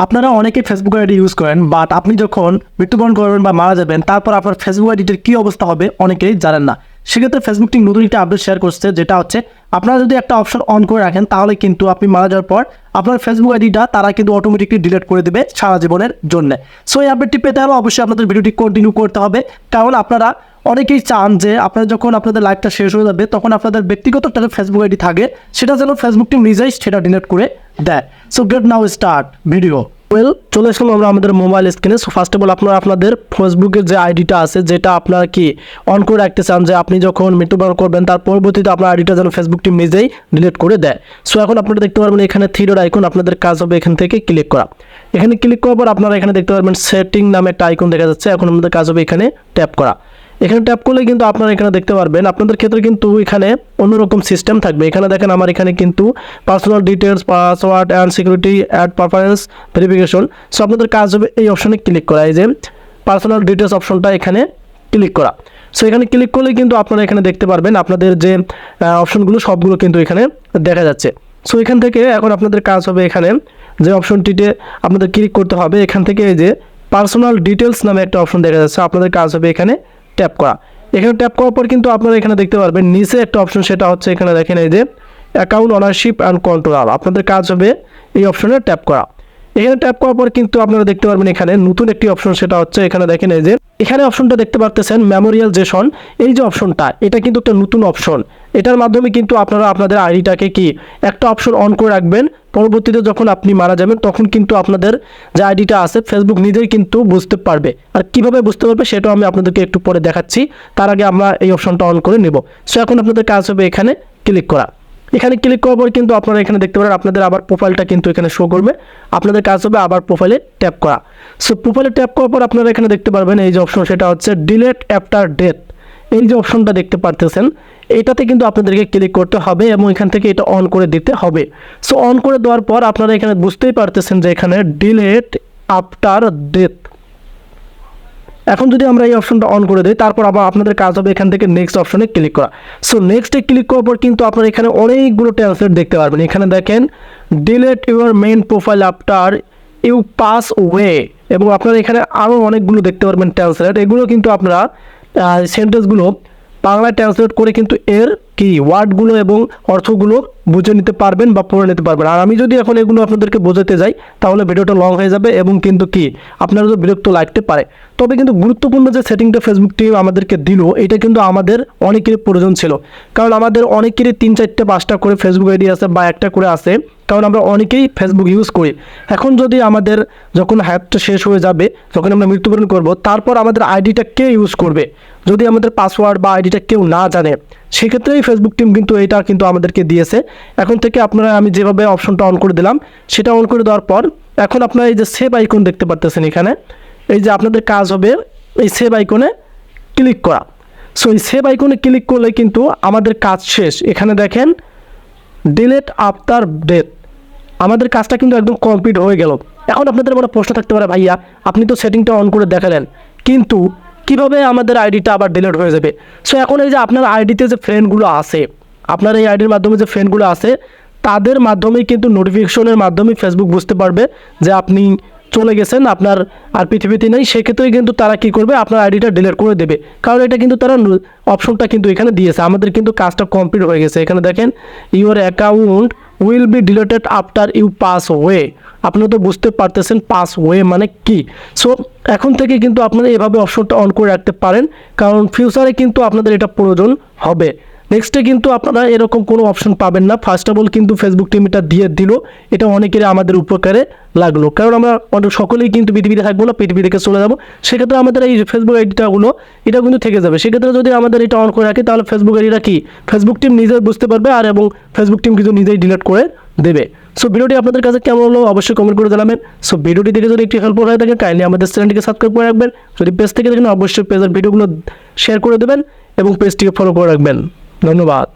আপনারা অনেকেই Facebook ID use করেন, বাট আপনি যখন মৃত্যুবরণ করবেন বা মারা যাবেন তারপর আপনার ফেসবুক আইডিটির কী অবস্থা হবে অনেকেই জানেন না। সেক্ষেত্রে ফেসবুক টিম নতুন একটা আপডেট শেয়ার করছে, যেটা হচ্ছে আপনারা যদি একটা অপশন অন করে রাখেন তাহলে কিন্তু আপনি মারা যাওয়ার পর আপনার ফেসবুক আইডিটা তারা কিন্তু অটোমেটিকলি ডিলিট করে দেবে সারা জীবনের জন্য। সো এই আপডেটটি পেতে হলে অবশ্যই আপনাদের ভিডিওটি কন্টিনিউ করতে হবে, কারণ আপনারা অনেকেই চান যে আপনারা যখন আপনাদের লাইফটা শেষ হয়ে যাবে তখন আপনাদের ব্যক্তিগত একটা ফেসবুক আইডি থাকে সেটা যেন ফেসবুক টিম নিজেই সেটা ডিলিট করে দেয়। সো গেট নাও স্টার্ট ভিডিও। চলে আসলাম আমরা আমাদের মোবাইল স্ক্রিনে। সো ফার্স্ট অফ অল আপনারা আপনাদের ফেসবুকের যে আইডিটা আছে যেটা আপনারা কি অন করে রাখতে চান, যে আপনি যখন মৃত্যুবরণ করবেন তার পরবর্তীতে আপনার আইডিটা যেন ফেসবুক টিম নিজেই ডিলিট করে দেয়। সো এখন আপনারা দেখতে পারবেন এখানে থ্রি ডট আইকন, আপনাদের কাজ হবে এখান থেকে ক্লিক করা। এখানে ক্লিক করার পর আপনারা এখানে দেখতে পারবেন সেটিং নামে একটা আইকন দেখা যাচ্ছে। এখন আপনাদের কাজ হবে এখানে ট্যাপ করা। এখানে ট্যাপ করলে কিন্তু আপনারা এখানে দেখতে পারবেন আপনাদের ক্ষেত্রে কিন্তু এখানে অন্যরকম সিস্টেম থাকবে। এখানে দেখেন আমার এখানে কিন্তু personal details, password and security, ad performance verification. So আপনাদের কাজ হবে এই অপশনে ক্লিক করা, এই যে পার্সোনাল ডিটেলস অপশনটা এখানে ক্লিক করা। সো এখানে ক্লিক করলে কিন্তু আপনারা এখানে দেখতে পারবেন আপনাদের যে অপশনগুলো সবগুলো কিন্তু এখানে দেখা যাচ্ছে। সো এখান থেকে এখন আপনাদের কাজ হবে এখানে যে অপশনটিতে আপনাদের ক্লিক করতে হবে, এখান থেকে এই যে পার্সোনাল ডিটেলস নামে একটা অপশন দেখা যাচ্ছে, আপনাদের কাজ হবে এখানে ট্যাপ করা। এখানে ট্যাপ করার পর কিন্তু আপনারা এখানে দেখতে পারবেন নিচে একটা অপশন, সেটা হচ্ছে এখানে দেখেন এই যে অ্যাকাউন্ট ওনারশিপ অ্যান্ড কন্ট্রোল। আপনাদের কাজ হবে এই অপশনে ট্যাপ করা। এখানে ট্যাপ করার পর কিন্তু আপনারা দেখতে পারবেন এখানে নতুন একটি অপশন, সেটা হচ্ছে এখানে দেখেন এই যে এখানে অপশনটা দেখতে পারতেছেন মেমোরিয়ালাইজেশন। এই যে অপশনটা, এটা কিন্তু একটা নতুন অপশন। এটার মাধ্যমে কিন্তু আপনারা আপনাদের আইডিটাকে কি একটা অপশন অন করে রাখবেন, পরবর্তীতে যখন আপনি মারা যাবেন তখন কিন্তু আপনাদের যে আইডিটা আছে ফেসবুক নিজেই কিন্তু বুঝতে পারবে। আর কিভাবে বুঝতে পারবে সেটাও আমি আপনাদেরকে একটু পরে দেখাচ্ছি, তার আগে আমরা এই অপশনটা অন করে নেব। সো এখন আপনাদের কাজ হবে এখানে ক্লিক করা। এখানে ক্লিক করার পর কিন্তু আপনারা এখানে দেখতে পারেন আপনাদের আবার প্রোফাইলটা কিন্তু এখানে শো করবে। আপনাদের কাজ হবে আবার প্রোফাইলে ট্যাপ করা। সো প্রোফাইলে ট্যাপ করার পর আপনারা এখানে দেখতে পারবেন এই যে অপশন, সেটা হচ্ছে ডিলিট আফটার ডেথ। এই যে অপশনটা দেখতে পারতেছেন এটাতে কিন্তু আপনাদেরকে ক্লিক করতে হবে এবং এখান থেকে এটা অন করে দিতে হবে। সো অন করে দেওয়ার পর আপনারা এখানে বুঝতেই পারতেছেন যে এখানে ডিলিট আফটার ডেথ। এখন যদি আমরা এই অপশনটা অন করে দিই তারপর আবার আপনাদের কাজ হবে এখান থেকে নেক্সট অপশনে ক্লিক করা। সো নেক্সটে ক্লিক করার পর কিন্তু আপনারা এখানে অনেকগুলো ট্রান্সলেট দেখতে পারবেন। এখানে দেখেন delete your main profile after you pass away, এবং আপনারা এখানে আরও অনেকগুলো দেখতে পারবেন ট্রান্সলেট। এগুলো কিন্তু আপনারা সেন্টেন্সগুলো বাংলায় ট্রান্সলেট করে কিন্তু এর কি ওয়ার্ডগুলো এবং অর্থগুলো বুঝে নিতে পারবেন বা পড়ে নিতে পারবেন। আর আমি যদি এখন এগুলো আপনাদেরকে বোঝাতে যাই তাহলে ভিডিওটা লং হয়ে যাবে এবং কিন্তু কি আপনারা তো বিরক্ত লাগতে পারে। তবে কিন্তু গুরুত্বপূর্ণ যে সেটিংটা ফেসবুক টিম আমাদেরকে দিল এটা কিন্তু আমাদের অনেকেরই প্রয়োজন ছিল, কারণ আমাদের অনেকেরই 3, 4, 5টা করে ফেসবুক আইডি আছে বা একটা করে আছে, কারণ আমরা অনেকেই ফেসবুক ইউজ করি। এখন যদি আমাদের যখন হায়াতটা শেষ হয়ে যাবে, যখন আমরা মৃত্যুবরণ করব, তারপর আমাদের আইডিটা কে ইউজ করবে যদি আমাদের পাসওয়ার্ড বা আইডিটা কেউ না জানে, সেক্ষেত্রেই ফেসবুক টিম কিন্তু এটা কিন্তু আমাদেরকে দিয়েছে। এখন থেকে আপনারা আমি যেভাবে অপশনটা অন করে দিলাম সেটা অন করে দেওয়ার পর এখন আপনারা এই যে সেভ আইকন দেখতে পারতেছেন এখানে, এই যে আপনাদের কাজ হবে এই সেভ আইকনে ক্লিক করা। সো এই সেভ আইকনে ক্লিক করলে কিন্তু আমাদের কাজ শেষ। এখানে দেখেন ডিলিট আফটার ডেথ, আমাদের কাজটা কিন্তু একদম কমপ্লিট হয়ে গেল। এখন আপনাদের মনে প্রশ্ন থাকতে পারে, ভাইয়া আপনি তো সেটিংটা অন করে দেখালেন, কিন্তু কিভাবে আমাদের আইডিটা আবার ডিলিট হয়ে যাবে? সো এখন এই যে আপনার আইডিতে যে ফ্রেন্ডগুলো আছে, আপনার এই আইডির মাধ্যমে যে ফ্রেন্ডগুলো আছে তাদের মাধ্যমেই কিন্তু নোটিফিকেশনের মাধ্যমে ফেসবুক বুঝতে পারবে যে আপনি চলে গেছেন, আপনার আর পৃথিবীতে নেই। সেক্ষেত্রেই কিন্তু তারা কী করবে, আপনার আইডিটা ডিলিট করে দেবে, কারণ এটা কিন্তু তারা অপশনটা কিন্তু এখানে দিয়েছে। আমাদের কিন্তু কাজটা কমপ্লিট হয়ে গেছে। এখানে দেখেন your account will be deleted after you pass away. আপনারা তো বুঝতে পারতেছেন পাস ওয়ে মানে কি। সো এখন থেকে কিন্তু আপনারা এভাবে অপশনটা অন করে রাখতে পারেন, কারণ ফিউচারে কিন্তু আপনাদের এটা প্রয়োজন হবে। নেক্সটে কিন্তু আপনারা এরকম কোনো অপশন পাবেন না। ফার্স্ট অফ অল কিন্তু ফেসবুক টিম এটা দিয়ে দিল, এটা অনেকেরই আমাদের উপকারে লাগলো, কারণ আমরা সকলেই কিন্তু পৃথিবীতে থাকবো না, পৃথিবী থেকে চলে যাবো। সেক্ষেত্রে আমাদের এই ফেসবুক আইডিটাগুলো এটা কিন্তু থেকে যাবে। সেক্ষেত্রে যদি আমাদের এটা অন করে রাখি তাহলে ফেসবুক আইডিটা কি ফেসবুক টিম নিজেই বুঝতে পারবে, আর এবং ফেসবুক টিম কিন্তু নিজেই ডিলিট করে দেবে। সো ভিডিওটি আপনাদের কাছে কেমন হলো অবশ্যই কমেন্ট করে জানাবেন। সো ভিডিওটি দেখে যদি একটু হেল্পফুল হয়ে থাকে কাইন্ডলি আমাদের চ্যানেলটিকে সাবস্ক্রাইব করে রাখবেন। যদি পেজ থেকে দেখেন অবশ্যই পেজের ভিডিওগুলো শেয়ার করে দেবেন এবং পেজটিকে ফলো করে রাখবেন। ধন্যবাদ।